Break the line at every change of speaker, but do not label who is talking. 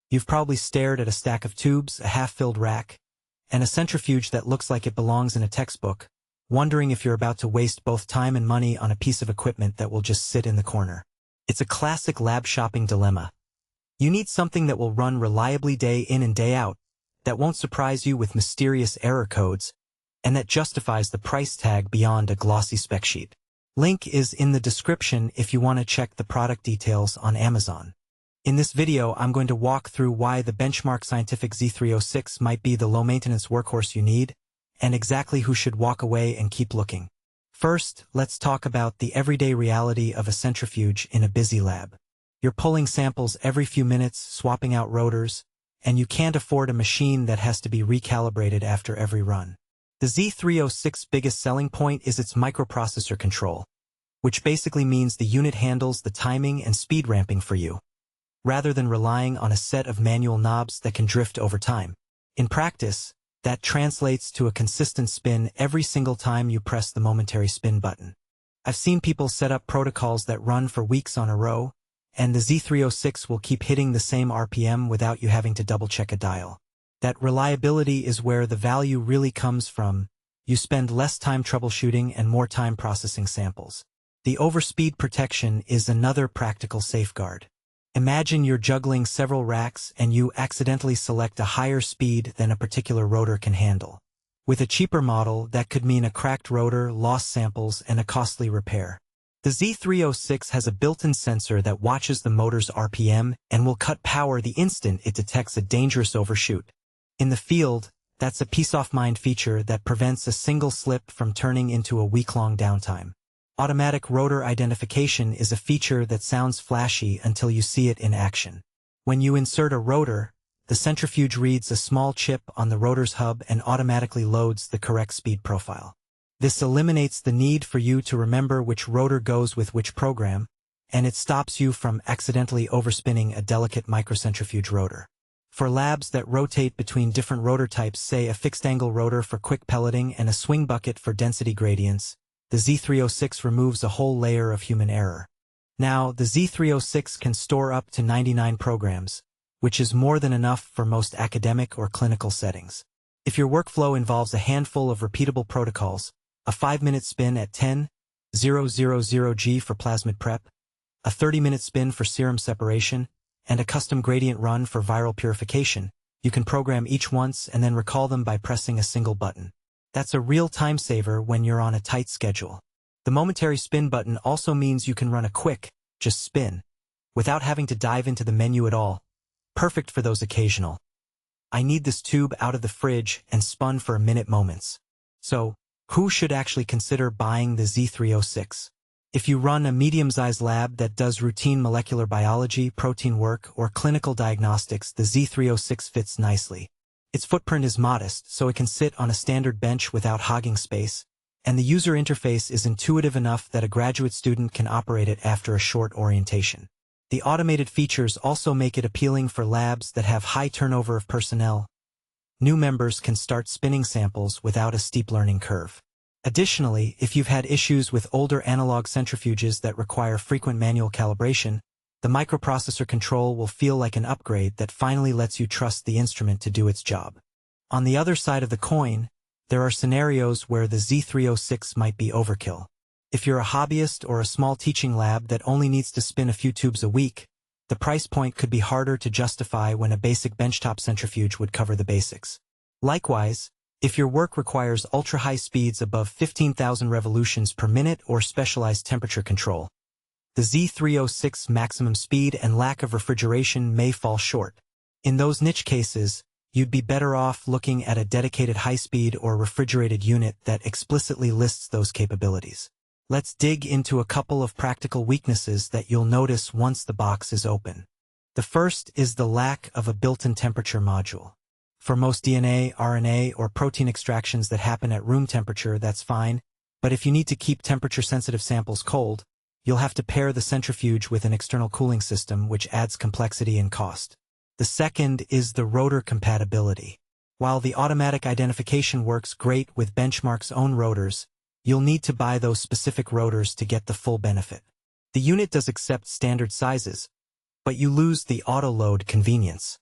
You've probably stared at a stack of tubes, a half-filled rack, and a centrifuge that looks like it belongs in a textbook, wondering if you're about to waste both time and money on a piece of equipment that will just sit in the corner. It's a classic lab shopping dilemma. You need something that will run reliably day in and day out, that won't surprise you with mysterious error codes, and that justifies the price tag beyond a glossy spec sheet. Link is in the description if you want to check the product details on Amazon. In this video, I'm going to walk through why the Benchmark Scientific Z306 might be the low-maintenance workhorse you need, and exactly who should walk away and keep looking. First, let's talk about the everyday reality of a centrifuge in a busy lab. You're pulling samples every few minutes, swapping out rotors, and you can't afford a machine that has to be recalibrated after every run. The Z306's biggest selling point is its microprocessor control, which basically means the unit handles the timing and speed ramping for you, rather than relying on a set of manual knobs that can drift over time. In practice, that translates to a consistent spin every single time you press the Momentary spin button. I've seen people set up protocols that run for weeks on a row, and the Z306 will keep hitting the same RPM without you having to double-check a dial. That reliability is where the value really comes from. You spend less time troubleshooting and more time processing samples. The overspeed protection is another practical safeguard. Imagine you're juggling several racks and you accidentally select a higher speed than a particular rotor can handle. With a cheaper model, that could mean a cracked rotor, lost samples, and a costly repair. The Z306 has a built-in sensor that watches the motor's RPM and will cut power the instant it detects a dangerous overshoot. In the field, that's a peace-of-mind feature that prevents a single slip from turning into a week-long downtime. Automatic rotor identification is a feature that sounds flashy until you see it in action. When you insert a rotor, the centrifuge reads a small chip on the rotor's hub and automatically loads the correct speed profile. This eliminates the need for you to remember which rotor goes with which program, and it stops you from accidentally overspinning a delicate microcentrifuge rotor. For labs that rotate between different rotor types, say a fixed-angle rotor for quick pelleting and a swing bucket for density gradients, the Z306 removes a whole layer of human error. Now, the Z306 can store up to 99 programs, which is more than enough for most academic or clinical settings. If your workflow involves a handful of repeatable protocols, a 5-minute spin at 10,000 G for plasmid prep, a 30-minute spin for serum separation, and a custom gradient run for viral purification, you can program each once and then recall them by pressing a single button. That's a real time saver when you're on a tight schedule. The Momentary spin button also means you can run a quick, just spin, without having to dive into the menu at all. Perfect for those occasional, I need this tube out of the fridge and spun for a minute moments. So, who should actually consider buying the Z306? If you run a medium-sized lab that does routine molecular biology, protein work, or clinical diagnostics, the Z306 fits nicely. Its footprint is modest, so it can sit on a standard bench without hogging space, and the user interface is intuitive enough that a graduate student can operate it after a short orientation. The automated features also make it appealing for labs that have high turnover of personnel. New members can start spinning samples without a steep learning curve. Additionally, if you've had issues with older analog centrifuges that require frequent manual calibration, the Microprocessor Control will feel like an upgrade that finally lets you trust the instrument to do its job. On the other side of the coin, there are scenarios where the Z306 might be overkill. If you're a hobbyist or a small teaching lab that only needs to spin a few tubes a week, the price point could be harder to justify when a basic benchtop centrifuge would cover the basics. Likewise, if your work requires ultra-high speeds above 15,000 revolutions per minute or specialized temperature control, the Z306's maximum speed and lack of refrigeration may fall short. In those niche cases, you'd be better off looking at a dedicated high-speed or refrigerated unit that explicitly lists those capabilities. Let's dig into a couple of practical weaknesses that you'll notice once the box is open. The first is the lack of a built-in temperature module. For most DNA, RNA, or protein extractions that happen at room temperature, that's fine, but if you need to keep temperature-sensitive samples cold, you'll have to pair the centrifuge with an external cooling system, which adds complexity and cost. The second is the rotor compatibility. While the automatic identification works great with Benchmark's own rotors, you'll need to buy those specific rotors to get the full benefit. The unit does accept standard sizes, but you lose the auto-load convenience.